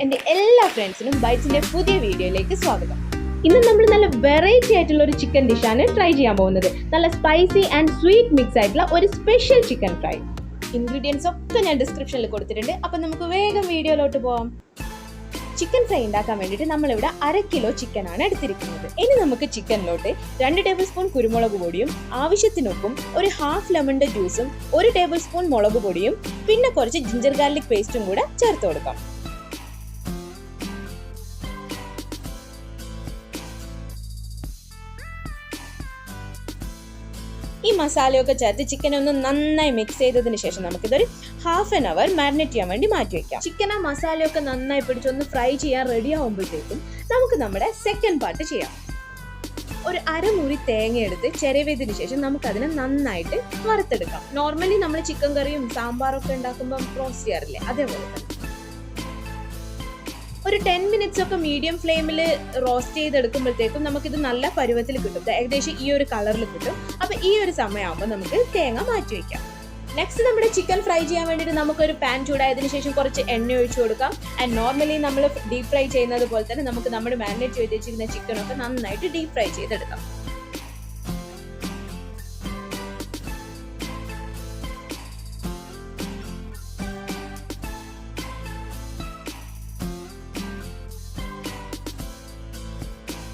എൻ്റെ എല്ലാ ഫ്രണ്ട്സിനും ബൈറ്റ്സിൻ്റെ പുതിയ വീഡിയോയിലേക്ക് സ്വാഗതം. ഇന്ന് നമ്മൾ നല്ല വെറൈറ്റി ആയിട്ടുള്ള ഒരു ചിക്കൻ ഡിഷാണ് ട്രൈ ചെയ്യാൻ പോകുന്നത്. നല്ല സ്പൈസി ആൻഡ് സ്വീറ്റ് മിക്സ് ആയിട്ടുള്ള ഒരു സ്പെഷ്യൽ ചിക്കൻ ഫ്രൈ. ഇൻഗ്രീഡിയൻസ് ഒക്കെ ഞാൻ ഡിസ്ക്രിപ്ഷനിൽ കൊടുത്തിട്ടുണ്ട്. അപ്പം നമുക്ക് വേഗം വീഡിയോയിലോട്ട് പോകാം. ചിക്കൻ ഫ്രൈ ഉണ്ടാക്കാൻ വേണ്ടിയിട്ട് നമ്മളിവിടെ 1/2 കിലോ ചിക്കനാണ് എടുത്തിരിക്കുന്നത്. ഇനി നമുക്ക് ചിക്കനിലോട്ട് 2 ടേബിൾ സ്പൂൺ കുരുമുളക് പൊടിയും ആവശ്യത്തിനൊപ്പം ഒരു ഹാഫ് ലെമണിൻ്റെ ജ്യൂസും 1 ടേബിൾ സ്പൂൺ മുളക് പൊടിയും പിന്നെ കുറച്ച് ജിഞ്ചർ ഗാർലിക് പേസ്റ്റും കൂടെ ചേർത്ത് കൊടുക്കാം. ഈ മസാലയൊക്കെ ചേർത്ത് ചിക്കൻ ഒന്ന് നന്നായി മിക്സ് ചെയ്തതിന് ശേഷം നമുക്കിതൊരു ഹാഫ് ആൻ അവർ മാരിനേറ്റ് ചെയ്യാൻ വേണ്ടി മാറ്റി വയ്ക്കാം. ചിക്കൻ ആ മസാലയൊക്കെ നന്നായി പിടിച്ചൊന്ന് ഫ്രൈ ചെയ്യാൻ റെഡി ആകുമ്പോഴത്തേക്കും നമുക്ക് നമ്മുടെ സെക്കൻഡ് പാർട്ട് ചെയ്യാം. ഒരു അരമുറി തേങ്ങ എടുത്ത് ചിരവിയതിന് ശേഷം നമുക്കതിനെ നന്നായിട്ട് വറുത്തെടുക്കാം. നോർമലി നമ്മൾ ചിക്കൻ കറിയും സാമ്പാറൊക്കെ ഉണ്ടാക്കുമ്പോൾ റോസ്റ്റ് ചെയ്യാറില്ലേ, അതേപോലെ തന്നെ ഒരു 10 മിനിറ്റ്സ് ഒക്കെ മീഡിയം ഫ്ലെയിമിൽ റോസ്റ്റ് ചെയ്തെടുക്കുമ്പോഴത്തേക്കും നമുക്കിത് നല്ല പരുവത്തിൽ കിട്ടും. ഏകദേശം ഈ ഒരു കളറിൽ കിട്ടും. അപ്പോൾ ഈ ഒരു സമയമാകുമ്പോൾ നമുക്ക് തേങ്ങ മാറ്റി വയ്ക്കാം. നെക്സ്റ്റ് നമ്മുടെ ചിക്കൻ ഫ്രൈ ചെയ്യാൻ വേണ്ടിയിട്ട് നമുക്കൊരു പാൻ ചൂടായതിനു ശേഷം കുറച്ച് എണ്ണ ഒഴിച്ചു കൊടുക്കാം. ആൻഡ് നോർമലി നമ്മൾ ഡീപ് ഫ്രൈ ചെയ്യുന്നത് പോലെ തന്നെ നമുക്ക് നമ്മുടെ മാരിനേറ്റ് ചെയ്ത് വെച്ചിരിക്കുന്ന ചിക്കനൊക്കെ നന്നായിട്ട് ഡീപ് ഫ്രൈ ചെയ്തെടുക്കാം.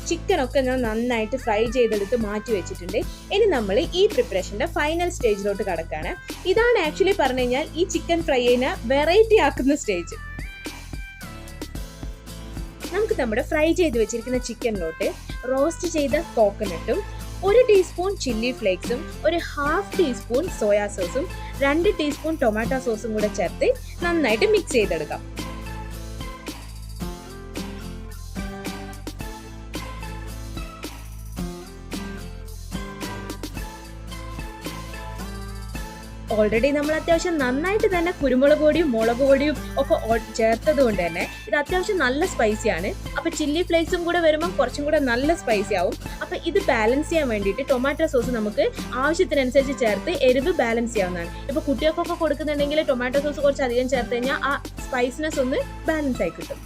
ചിക്കനൊക്കെ ഞാൻ നന്നായിട്ട് ഫ്രൈ ചെയ്തെടുത്ത് മാറ്റി വെച്ചിട്ടുണ്ട്. ഇനി നമ്മൾ ഈ പ്രിപ്പറേഷൻ്റെ ഫൈനൽ സ്റ്റേജിലോട്ട് കടക്കുകയാണ്. ഇതാണ് ആക്ച്വലി പറഞ്ഞു കഴിഞ്ഞാൽ ഈ ചിക്കൻ ഫ്രൈനെ വെറൈറ്റി ആക്കുന്ന സ്റ്റേജ്. നമുക്ക് നമ്മുടെ ഫ്രൈ ചെയ്ത് വെച്ചിരിക്കുന്ന ചിക്കനിലോട്ട് റോസ്റ്റ് ചെയ്ത കോക്കനട്ടും 1 ടീസ്പൂൺ ചില്ലി ഫ്ലേക്സും ഒരു ഹാഫ് ടീസ്പൂൺ സോയാ സോസും 2 ടീസ്പൂൺ ടൊമാറ്റോ സോസും കൂടെ ചേർത്ത് നന്നായിട്ട് മിക്സ് ചെയ്തെടുക്കാം. ഓൾറെഡി നമ്മൾ അത്യാവശ്യം നന്നായിട്ട് തന്നെ കുരുമുളക് പൊടിയും മുളക് പൊടിയും ഒക്കെ ചേർത്തത് കൊണ്ട് തന്നെ ഇത് അത്യാവശ്യം നല്ല സ്പൈസിയാണ്. അപ്പോൾ ചില്ലി ഫ്ലേക്സും കൂടെ വരുമ്പോൾ കുറച്ചും കൂടെ നല്ല സ്പൈസി ആവും. അപ്പോൾ ഇത് ബാലൻസ് ചെയ്യാൻ വേണ്ടിയിട്ട് ടൊമാറ്റോ സോസ് നമുക്ക് ആവശ്യത്തിനനുസരിച്ച് ചേർത്ത് എരിവ് ബാലൻസ് ചെയ്യാവുന്നതാണ്. ഇപ്പോൾ കുട്ടികൾക്കൊക്കെ കൊടുക്കുന്നുണ്ടെങ്കിൽ ടൊമാറ്റോ സോസ് കുറച്ച് അധികം ചേർത്ത് കഴിഞ്ഞാൽ ആ സ്പൈസിനെസ് ഒന്ന് ബാലൻസ് ആയി കിട്ടും.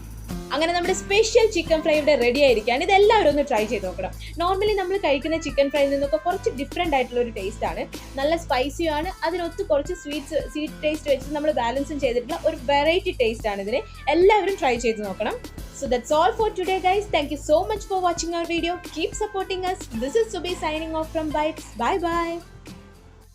അങ്ങനെ നമ്മുടെ സ്പെഷ്യൽ ചിക്കൻ ഫ്രൈ ഇവിടെ റെഡി ആയിരിക്കുകയാണ്. ഇതെല്ലാവരും ഒന്ന് ട്രൈ ചെയ്ത് നോക്കണം. നോർമലി നമ്മൾ കഴിക്കുന്ന ചിക്കൻ ഫ്രൈയിൽ നിന്നൊക്കെ കുറച്ച് ഡിഫറെൻ്റ് ആയിട്ടുള്ള ഒരു ടേസ്റ്റ് ആണ്. നല്ല സ്പൈസിയാണ്. അതിനൊത്ത് കുറച്ച് സ്വീറ്റ് ടേസ്റ്റ് വെച്ചിട്ട് നമ്മൾ ബാലൻസും ചെയ്തിട്ടുള്ള ഒരു വെറൈറ്റി ടേസ്റ്റ് ആണ് ഇതിന്. എല്ലാവരും ട്രൈ ചെയ്ത് നോക്കണം. So that's all for today, guys. Thank you so much for watching our video. Keep supporting us. This is Subi signing off from Bytz. Bye bye.